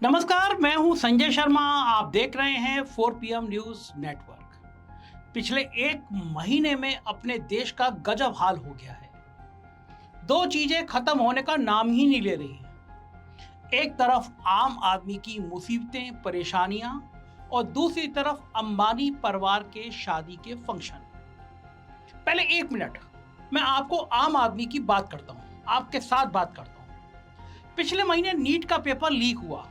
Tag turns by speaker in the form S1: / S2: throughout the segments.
S1: नमस्कार, मैं हूं संजय शर्मा। आप देख रहे हैं 4 PM न्यूज नेटवर्क। पिछले एक महीने में अपने देश का गजब हाल हो गया है। दो चीजें खत्म होने का नाम ही नहीं ले रही हैं। एक तरफ आम आदमी की मुसीबतें, परेशानियां और दूसरी तरफ अंबानी परिवार के शादी के फंक्शन। पहले 1 मिनट मैं आपको आम आदमी की बात करता हूं, आपके साथ बात करता हूं। पिछले महीने नीट का पेपर लीक हुआ।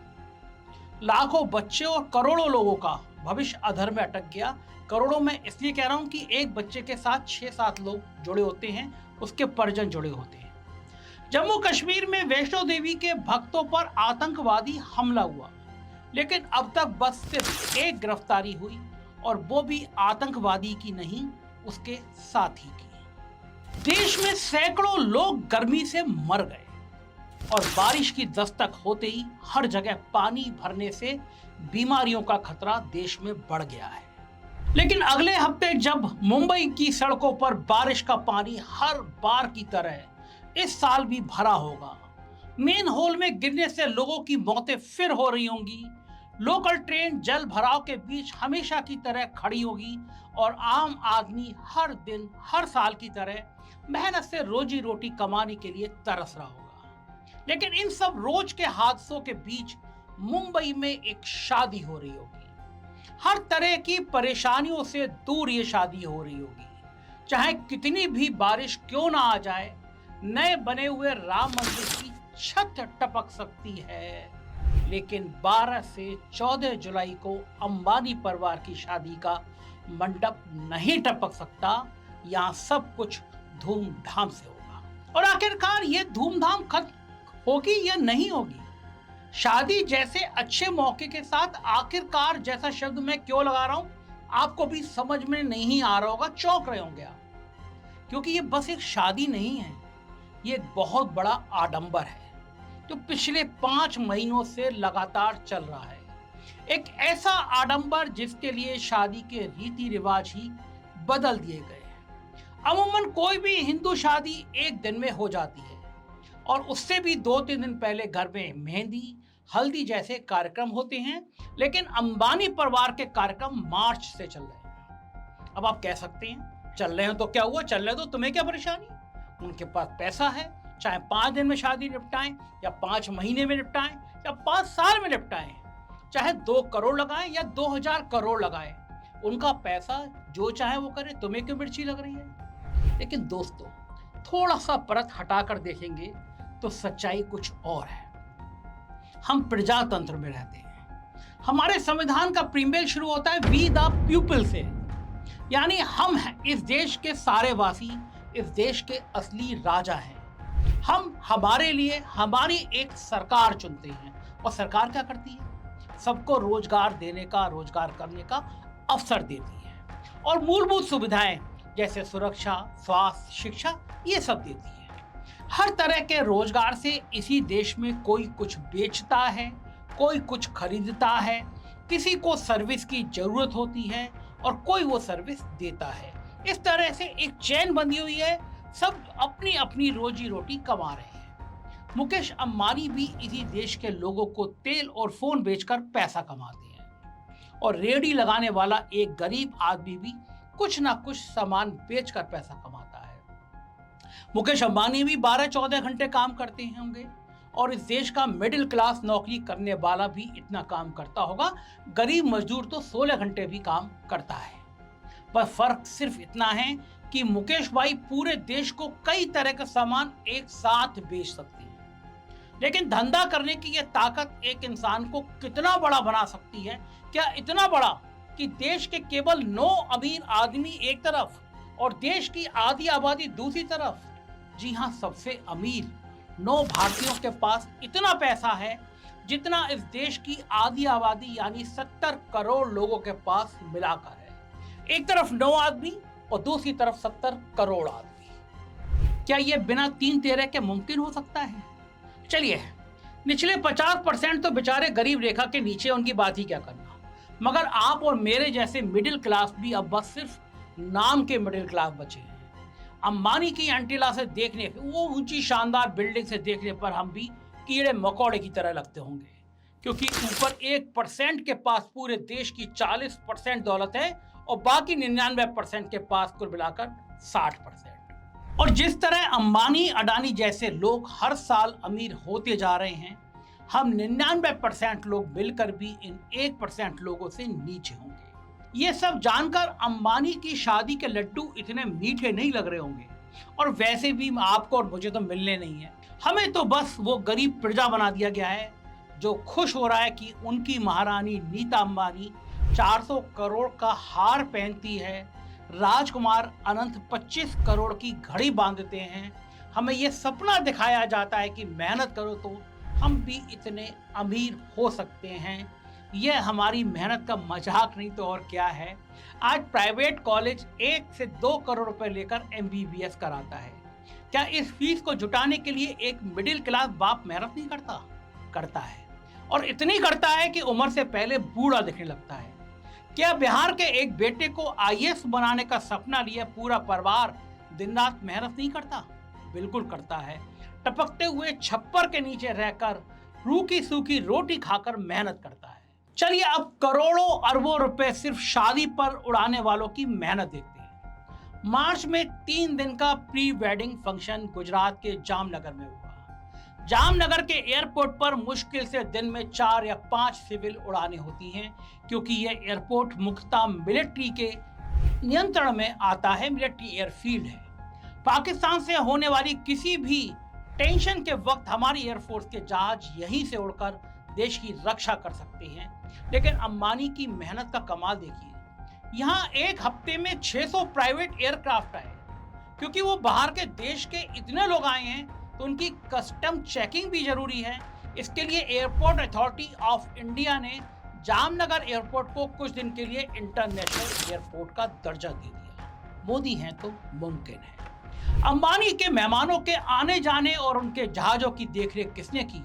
S1: लाखों बच्चे और करोड़ों लोगों का भविष्य अधर में अटक गया। करोड़ों में इसलिए कह रहा हूं कि एक बच्चे के साथ 6-7 लोग जुड़े होते हैं, उसके परिजन जुड़े होते हैं। जम्मू कश्मीर में वैष्णो देवी के भक्तों पर आतंकवादी हमला हुआ, लेकिन अब तक बस सिर्फ एक गिरफ्तारी हुई और वो भी आतंकवादी की नहीं, उसके साथी की। देश में सैकड़ों लोग गर्मी से मर गए और बारिश की दस्तक होते ही हर जगह पानी भरने से बीमारियों का खतरा देश में बढ़ गया है। लेकिन अगले हफ्ते जब मुंबई की सड़कों पर बारिश का पानी हर बार की तरह इस साल भी भरा होगा, मेन होल में गिरने से लोगों की मौतें फिर हो रही होंगी, लोकल ट्रेन जल भराव के बीच हमेशा की तरह खड़ी होगी और आम आदमी हर दिन हर साल की तरह मेहनत से रोजी रोटी कमाने के लिए तरस रहा होगा। लेकिन इन सब रोज के हादसों के बीच मुंबई में एक शादी हो रही होगी। हर तरह की परेशानियों से दूर ये शादी हो रही होगी। चाहे कितनी भी बारिश क्यों ना आ जाए, नए बने हुए राम मंदिर की छत टपक सकती है, लेकिन 12 से 14 जुलाई को अंबानी परिवार की शादी का मंडप नहीं टपक सकता। यहाँ सब कुछ धूमधाम से होगा। और आखिरकार ये धूमधाम खत्म होगी या नहीं होगी? शादी जैसे अच्छे मौके के साथ आखिरकार जैसा शब्द मैं क्यों लगा रहा हूं, आपको भी समझ में नहीं आ रहा होगा, चौंक रहे होंगे आप, क्योंकि ये बस एक शादी नहीं है, ये एक बहुत बड़ा आडंबर है जो पिछले 5 महीनों से लगातार चल रहा है। एक ऐसा आडंबर जिसके लिए शादी के रीति रिवाज ही बदल दिए गए हैं। अमूमन कोई भी हिंदू शादी एक दिन में हो जाती है और उससे भी 2-3 दिन पहले घर में मेहंदी, हल्दी जैसे कार्यक्रम होते हैं, लेकिन अंबानी परिवार के कार्यक्रम मार्च से चल रहे हैं। अब आप कह सकते हैं चल रहे हैं तो क्या हुआ, चल रहे तो तुम्हें क्या परेशानी? उनके पास पैसा है, चाहे 5 दिन में शादी निपटाएं या 5 महीने में निपटाएं या 5 साल में निपटाएं, चाहे 2 करोड़ लगाएं या 2000 करोड़ लगाएं, उनका पैसा जो चाहे वो करे, तुम्हें क्यों मिर्ची लग रही है? लेकिन दोस्तों, थोड़ा सा परत हटाकर देखेंगे तो सच्चाई कुछ और है। हम प्रजातंत्र में रहते हैं। हमारे संविधान का प्रीम्बल शुरू होता है वी द पीपल से, यानी हम हैं इस देश के सारे वासी, इस देश के असली राजा हैं। हम हमारे लिए हमारी एक सरकार चुनते हैं और सरकार क्या करती है? सबको रोजगार देने का, रोजगार करने का अवसर देती है और मूलभूत सुविधाएं जैसे सुरक्षा, स्वास्थ्य, शिक्षा, ये सब देती है। हर तरह के रोजगार से इसी देश में कोई कुछ बेचता है, कोई कुछ खरीदता है, किसी को सर्विस की जरूरत होती है और कोई वो सर्विस देता है। इस तरह से एक चेन बंधी हुई है, सब अपनी अपनी रोजी रोटी कमा रहे हैं। मुकेश अंबानी भी इसी देश के लोगों को तेल और फोन बेचकर पैसा कमाते हैं और रेहड़ी लगाने वाला एक गरीब आदमी भी कुछ ना कुछ सामान बेचकर पैसा कमाता है। मुकेश अंबानी भी 12-14 घंटे काम करते होंगे और इस देश का मिडिल क्लास नौकरी करने वाला भी इतना काम करता होगा। गरीब मजदूर तो 16 घंटे भी काम करता है। पर फर्क सिर्फ इतना है कि मुकेश भाई पूरे देश को कई तरह का सामान एक साथ बेच सकती है। लेकिन धंधा करने की यह ताकत एक इंसान को कितना बड़ा बना सकती है? क्या इतना बड़ा कि देश के केवल 9 अमीर आदमी एक तरफ और देश की आधी आबादी दूसरी तरफ। जी हां, सबसे अमीर 9 भारतीयों के पास इतना पैसा है जितना इस देश की आधी आबादी यानी 70 करोड़ लोगों के पास मिलाकर है। एक तरफ 9 आदमी और दूसरी तरफ 70 करोड़ आदमी। क्या यह बिना 3-13 के मुमकिन हो सकता है? चलिए, निचले 50% तो बेचारे गरीब रेखा के नीचे, उनकी बात ही क्या करना। मगर आप और मेरे जैसे मिडिल क्लास भी अब बस सिर्फ नाम के मिडिल क्लास बचे हैं। अंबानी की एंटीला से देखने, वो ऊंची शानदार बिल्डिंग से देखने पर हम भी कीड़े मकोड़े की तरह लगते होंगे, क्योंकि ऊपर 1% के पास पूरे देश की 40% दौलत है और बाकी 99% के पास कुल मिलाकर 60%। और जिस तरह अंबानी अडानी जैसे लोग हर साल अमीर होते जा रहे हैं, हम 99% लोग मिलकर भी इन 1% लोगों से नीचे होंगे। ये सब जानकर अंबानी की शादी के लड्डू इतने मीठे नहीं लग रहे होंगे, और वैसे भी आपको और मुझे तो मिलने नहीं है। हमें तो बस वो गरीब प्रजा बना दिया गया है जो खुश हो रहा है कि उनकी महारानी नीता अंबानी 400 करोड़ का हार पहनती है, राजकुमार अनंत 25 करोड़ की घड़ी बांधते हैं। हमें ये सपना दिखाया जाता है कि मेहनत करो तो हम भी इतने अमीर हो सकते हैं। यह हमारी मेहनत का मजाक नहीं तो और क्या है। आज प्राइवेट कॉलेज 1 से 2 करोड़ रुपए लेकर MBBS कराता है। क्या इस फीस को जुटाने के लिए एक मिडिल क्लास बाप मेहनत नहीं करता? करता है, और इतनी करता है कि उम्र से पहले बूढ़ा दिखने लगता है। क्या बिहार के एक बेटे को IAS बनाने का सपना लिए पूरा परिवार दिन रात मेहनत नहीं करता? बिल्कुल करता है। टपकते हुए छप्पर के नीचे रहकर रूखी सूखी रोटी खाकर मेहनत करता है। चलिए अब करोड़ों अरबों रुपए सिर्फ शादी पर उड़ाने वालों की मेहनत देखते हैं। मार्च में 3 दिन का प्री वेडिंग फंक्शन गुजरात के जामनगर में हुआ। जामनगर के एयरपोर्ट पर मुश्किल से दिन में 4 या 5 सिविल उड़ानें होती हैं, क्योंकि यह एयरपोर्ट मुख्यतः मिलिट्री के नियंत्रण में आता है, मिलिट्री एयरफील्ड है। पाकिस्तान से होने वाली किसी भी टेंशन के वक्त हमारी एयरफोर्स के जहाज यहीं से उड़कर देश की रक्षा कर सकते हैं। लेकिन अंबानी की मेहनत का कमाल देखिए। यहाँ एक हफ्ते में 600 प्राइवेट एयरक्राफ्ट आए। क्योंकि वो बाहर के देश के इतने लोग आए हैं तो उनकी कस्टम चेकिंग भी जरूरी है। इसके लिए एयरपोर्ट अथॉरिटी ऑफ इंडिया ने जामनगर एयरपोर्ट को कुछ दिन के लिए इंटरनेशनल एयरपोर्ट का दर्जा दे दिया। मोदी हैं तो मुमकिन है। अंबानी के मेहमानों के आने जाने और उनके जहाजों की देखरेख किसने की?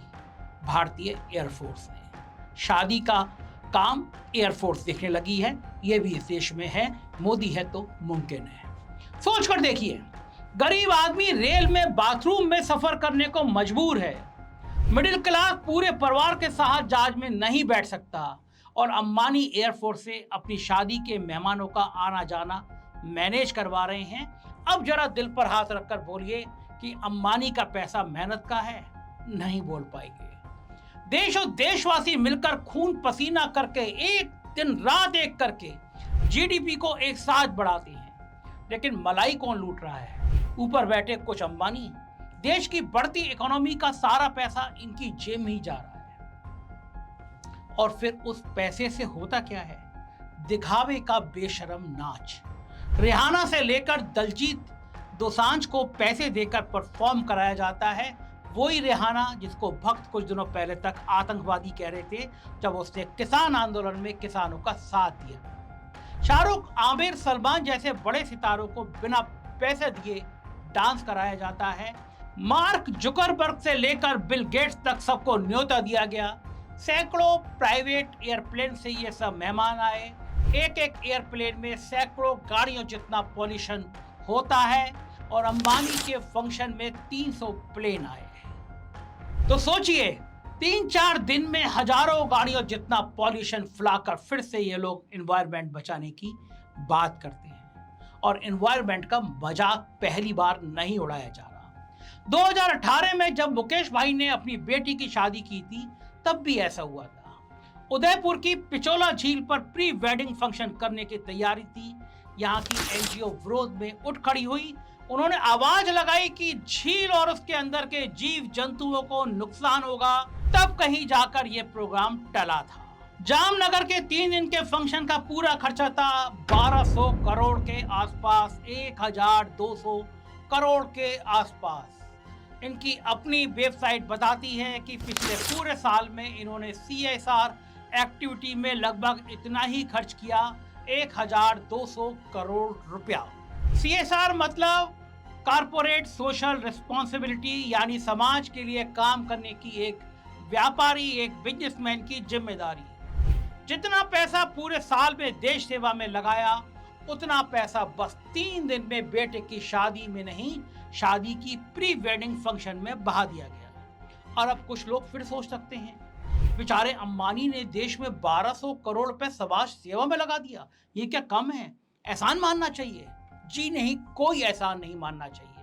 S1: भारतीय एयरफोर्स ने। शादी का काम एयरफोर्स देखने लगी है। यह भी इस देश में है। मोदी है तो मुमकिन है। सोच कर देखिए, गरीब आदमी रेल में बाथरूम में सफर करने को मजबूर है। मिडिल क्लास पूरे परिवार के साथ जहाज में नहीं बैठ सकता, और अंबानी एयरफोर्स से अपनी शादी के मेहमानों का आना जाना मैनेज करवा रहे हैं। अब जरा दिल पर हाथ रखकर बोलिए कि अंबानी का पैसा मेहनत का है? नहीं बोल पाएंगे। देश और देशवासी मिलकर खून पसीना करके एक दिन रात एक करके GDP को एक साथ बढ़ाते हैं। लेकिन मलाई कौन लूट रहा है? ऊपर बैठे कुछ अंबानी। देश की बढ़ती इकोनॉमी का सारा पैसा इनकी जेब में ही जा रहा है। और फिर उस पैसे से होता क्या है? दिखावे का बेशरम नाच। रिहाना से लेकर दलजीत दोसांझ को पैसे देकर परफॉर्म कराया जाता है। वही रिहाना जिसको भक्त कुछ दिनों पहले तक आतंकवादी कह रहे थे जब उसने किसान आंदोलन में किसानों का साथ दिया। शाहरुख, आमिर, सलमान जैसे बड़े सितारों को बिना पैसे दिए डांस कराया जाता है। मार्क जुकरबर्ग से लेकर बिल गेट्स तक सबको न्योता दिया गया। सैकड़ों प्राइवेट एयरप्लेन से ये सब मेहमान आए। एक एक एयरप्लेन में सैकड़ों गाड़ियों जितना पॉल्यूशन होता है, और अंबानी के फंक्शन में 300 प्लेन आए। तो सोचिए, 3-4 दिन में हजारों गाड़ियों जितना पॉल्यूशन फैलाकर फिर से ये लोग एनवायरनमेंट बचाने की बात करते हैं। और एनवायरनमेंट का मजाक पहली बार नहीं उड़ाया जा रहा। 2018 में जब मुकेश भाई ने अपनी बेटी की शादी की थी तब भी ऐसा हुआ था। उदयपुर की पिचोला झील पर प्री वेडिंग फंक्शन करने की तैयारी थी। यहाँ की NGO विरोध में उठ खड़ी हुई। उन्होंने आवाज लगाई कि झील और उसके अंदर के जीव जंतुओं को नुकसान होगा। तब कहीं जाकर यह प्रोग्राम टला था। जामनगर के 3 दिन के फंक्शन का पूरा खर्चा था 1200 करोड़ के आसपास, 1200 करोड़ के आसपास। इनकी अपनी वेबसाइट बताती है कि पिछले पूरे साल में इन्होंने CSR एक्टिविटी में लगभग इतना ही खर्च किया, 1200 करोड़ रुपया। CSR मतलब कारपोरेट सोशल रिस्पॉन्सिबिलिटी, यानी समाज के लिए काम करने की एक व्यापारी, एक बिजनेसमैन की जिम्मेदारी। जितना पैसा पूरे साल में देश सेवा में लगाया, उतना पैसा बस 3 दिन में बेटे की शादी में नहीं, शादी की प्री वेडिंग फंक्शन में बहा दिया गया। और अब कुछ लोग फिर सोच सकते हैं बेचारे अंबानी ने देश में 1200 करोड़ रुपए समाज सेवा में लगा दिया। ये क्या कम है? एहसान मानना चाहिए? जी नहीं, कोई एहसान नहीं मानना चाहिए।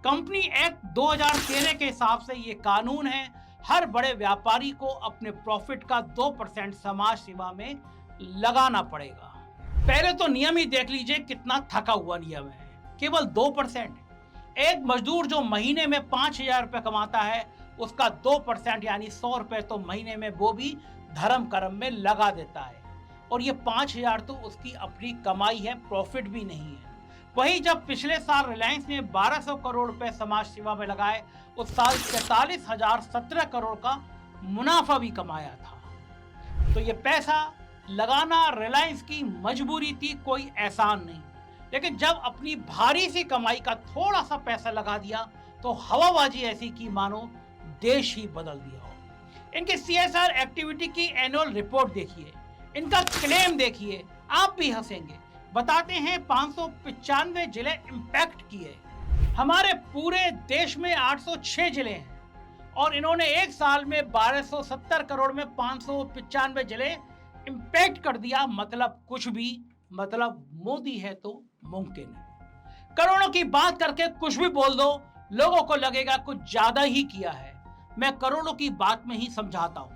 S1: कंपनी एक्ट 2013 के हिसाब से ये कानून है, हर बड़े व्यापारी को अपने प्रॉफिट का 2% समाज सेवा में लगाना पड़ेगा। पहले तो नियम ही देख लीजिए कितना थका हुआ नियम है, केवल 2%। एक मजदूर जो महीने में 5,000 रुपए कमाता है, उसका 2% यानी 100 रुपए तो महीने में वो भी धर्म कर्म में लगा देता है। और ये 5,000 तो उसकी अपनी कमाई है, प्रॉफिट भी नहीं है। वहीं जब पिछले साल रिलायंस ने 1200 करोड़ रुपए समाज सेवा में लगाए, उस साल 43,017 करोड़ का मुनाफा भी कमाया था। तो ये पैसा लगाना रिलायंस की मजबूरी थी, कोई एहसान नहीं। लेकिन जब अपनी भारी सी कमाई का थोड़ा सा पैसा लगा दिया तो हवाबाजी ऐसी की मानो देश ही बदल दिया हो। इनके CSR एक्टिविटी की एनुअल रिपोर्ट देखिए, इनका क्लेम देखिए, आप भी हंसेंगे। बताते हैं 595 जिले इंपैक्ट किए। हमारे पूरे देश में 806 जिले हैं और इन्होंने एक साल में 1270 करोड़ में 595 जिले इंपैक्ट कर दिया। मतलब कुछ भी, मतलब मोदी है तो मुमकिन है। करोड़ों की बात करके कुछ भी बोल दो, लोगों को लगेगा कुछ ज्यादा ही किया है। मैं करोड़ों की बात में ही समझाता हूं।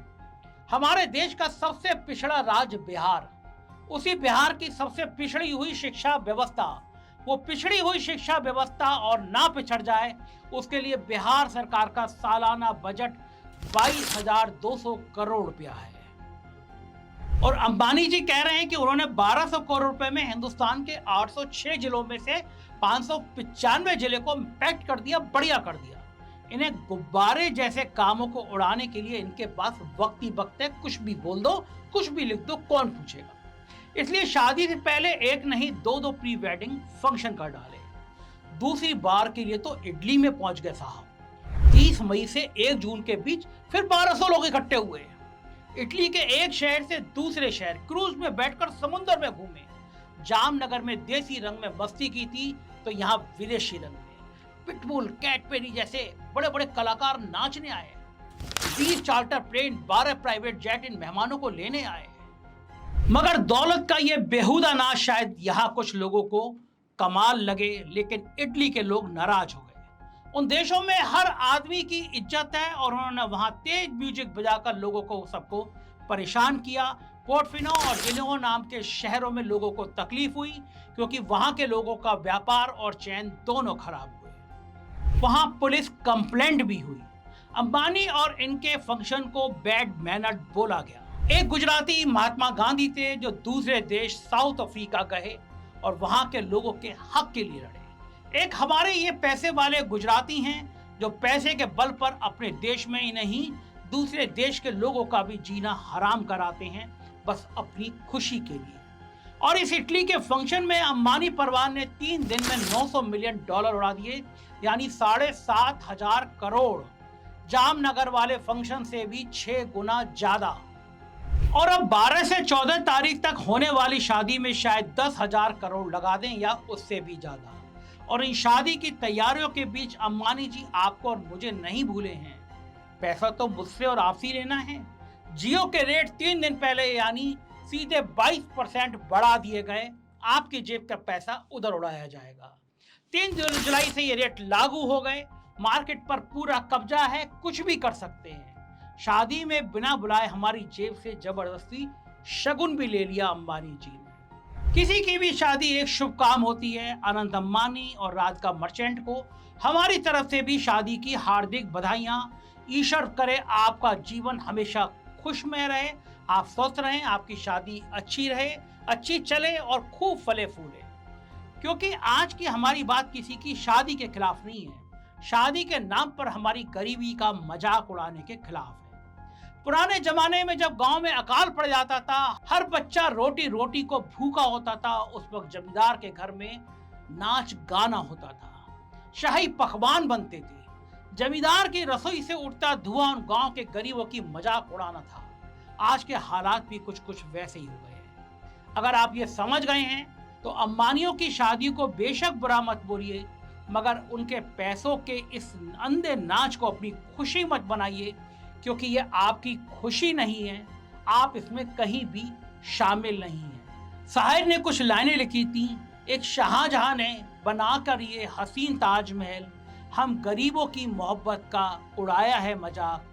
S1: हमारे देश का सबसे पिछड़ा राज्य बिहार, उसी बिहार की सबसे पिछड़ी हुई शिक्षा व्यवस्था, वो पिछड़ी हुई शिक्षा व्यवस्था और ना पिछड़ जाए, उसके लिए बिहार सरकार का सालाना बजट 22,200 करोड़ रुपया है। और अंबानी जी कह रहे हैं कि उन्होंने 1200 करोड़ रुपए में हिंदुस्तान के 806 जिलों में से 595 जिले को इंपैक्ट कर दिया, बढ़िया कर दिया। इन्हें गुब्बारे जैसे कामों को उड़ाने के लिए इनके पास वक्त ही वक्त है, कुछ भी बोल दो, कुछ भी लिख दो, कौन पूछेगा। इसलिए शादी से पहले एक नहीं दो प्री वेडिंग फंक्शन कर डाले। दूसरी बार के लिए तो इटली में पहुंच गए साहब। 30 मई से 1 जून के बीच फिर 1200 लोग इकट्ठे हुए। इटली के एक शहर से दूसरे शहर क्रूज में बैठकर समुद्र में घूमे। जामनगर में देसी रंग में मस्ती की थी तो यहाँ विदेशी रंग में पिटबुल, कैटबेरी जैसे बड़े बड़े कलाकार नाचने आए। 20 चार्टर प्लेन, 12 प्राइवेट जेट इन मेहमानों को लेने आए। मगर दौलत का ये बेहुदा नाच शायद यहाँ कुछ लोगों को कमाल लगे, लेकिन इटली के लोग नाराज हो गए। उन देशों में हर आदमी की इज्जत है और उन्होंने वहां तेज म्यूजिक बजाकर लोगों को सबको परेशान किया। पोर्टोफिनो और जिनेवा नाम के शहरों में लोगों को तकलीफ हुई क्योंकि वहां के लोगों का व्यापार और चैन दोनों खराब हुए। वहां पुलिस कंप्लेंट भी हुई। अंबानी और इनके फंक्शन को बैड मैनर्ड बोला गया। एक गुजराती महात्मा गांधी थे जो दूसरे देश साउथ अफ्रीका गए और वहां के लोगों के हक के लिए लड़े। एक हमारे ये पैसे वाले गुजराती हैं जो पैसे के बल पर अपने देश में ही नहीं दूसरे देश के लोगों का भी जीना हराम कराते हैं, बस अपनी खुशी के लिए। और इस इटली के फंक्शन में अंबानी परिवार ने 3 दिन में $900 मिलियन उड़ा दिए, यानी 7,500 करोड़। जामनगर वाले फंक्शन से भी 6 गुना ज्यादा। और अब 12 से 14 तारीख तक होने वाली शादी में शायद 10,000 करोड़ लगा दें या उससे भी ज्यादा। और इन शादी की तैयारियों के बीच अंबानी जी आपको और मुझे नहीं भूले हैं। पैसा तो मुझसे और आपसे लेना है। जियो के रेट 3 दिन पहले यानी सीधे 22% बढ़ा दिए गए। आपकी जेब का पैसा उधर उड़ाया जाएगा। 3 जुलाई से ये रेट लागू हो गए। मार्केट पर पूरा कब्जा है, कुछ भी कर सकते हैं। शादी में बिना बुलाए हमारी जेब से जबरदस्ती शगुन भी ले लिया अंबानी जी ने। किसी की भी शादी एक शुभ काम होती है। अनंत अंबानी और राधिका मर्चेंट को हमारी तरफ से भी शादी की हार्दिक बधाइयां। ईश्वर करे आपका जीवन हमेशा खुशमय रहे, आप स्वस्थ रहें, आपकी शादी अच्छी रहे, अच्छी चले और खूब फले फूले। क्योंकि आज की हमारी बात किसी की शादी के खिलाफ नहीं है, शादी के नाम पर हमारी गरीबी का मजाक उड़ाने के खिलाफ है। पुराने जमाने में जब गांव में अकाल पड़ जाता था, हर बच्चा रोटी रोटी को भूखा होता था, उस वक्त जमींदार के घर में नाच गाना होता था, शाही पकवान बनते थे। जमींदार की रसोई से उठता धुआं उन गांव के गरीबों की मजाक उड़ाना था। आज के हालात भी कुछ कुछ वैसे ही हो गए हैं। अगर आप ये समझ गए हैं तो अंबानियों की शादी को बेशक बुरा मत बोलिए, मगर उनके पैसों के इस अंधे नाच को अपनी खुशी मत बनाइए, क्योंकि ये आपकी खुशी नहीं है, आप इसमें कहीं भी शामिल नहीं हैं। शायर ने कुछ लाइनें लिखी थी, एक शाहजहां ने बनाकर ये हसीन ताजमहल, हम गरीबों की मोहब्बत का उड़ाया है मजाक,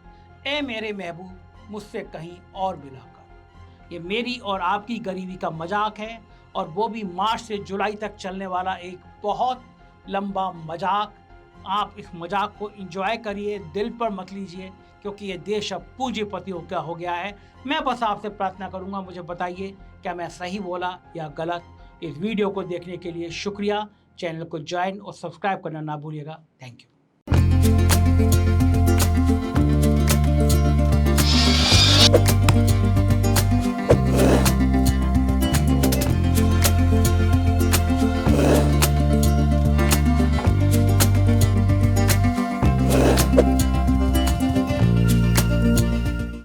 S1: ए मेरे महबूब मुझसे कहीं और मिलाकर। ये मेरी और आपकी गरीबी का मजाक है, और वो भी मार्च से जुलाई तक चलने वाला एक बहुत लंबा मजाक। आप इस मजाक को एंजॉय करिए, दिल पर मत लीजिए, क्योंकि ये देश अब पूंजीपतियों का हो गया है। मैं बस आपसे प्रार्थना करूंगा, मुझे बताइए क्या मैं सही बोला या गलत। इस वीडियो को देखने के लिए शुक्रिया। चैनल को ज्वाइन और सब्सक्राइब करना ना भूलिएगा। Thank you.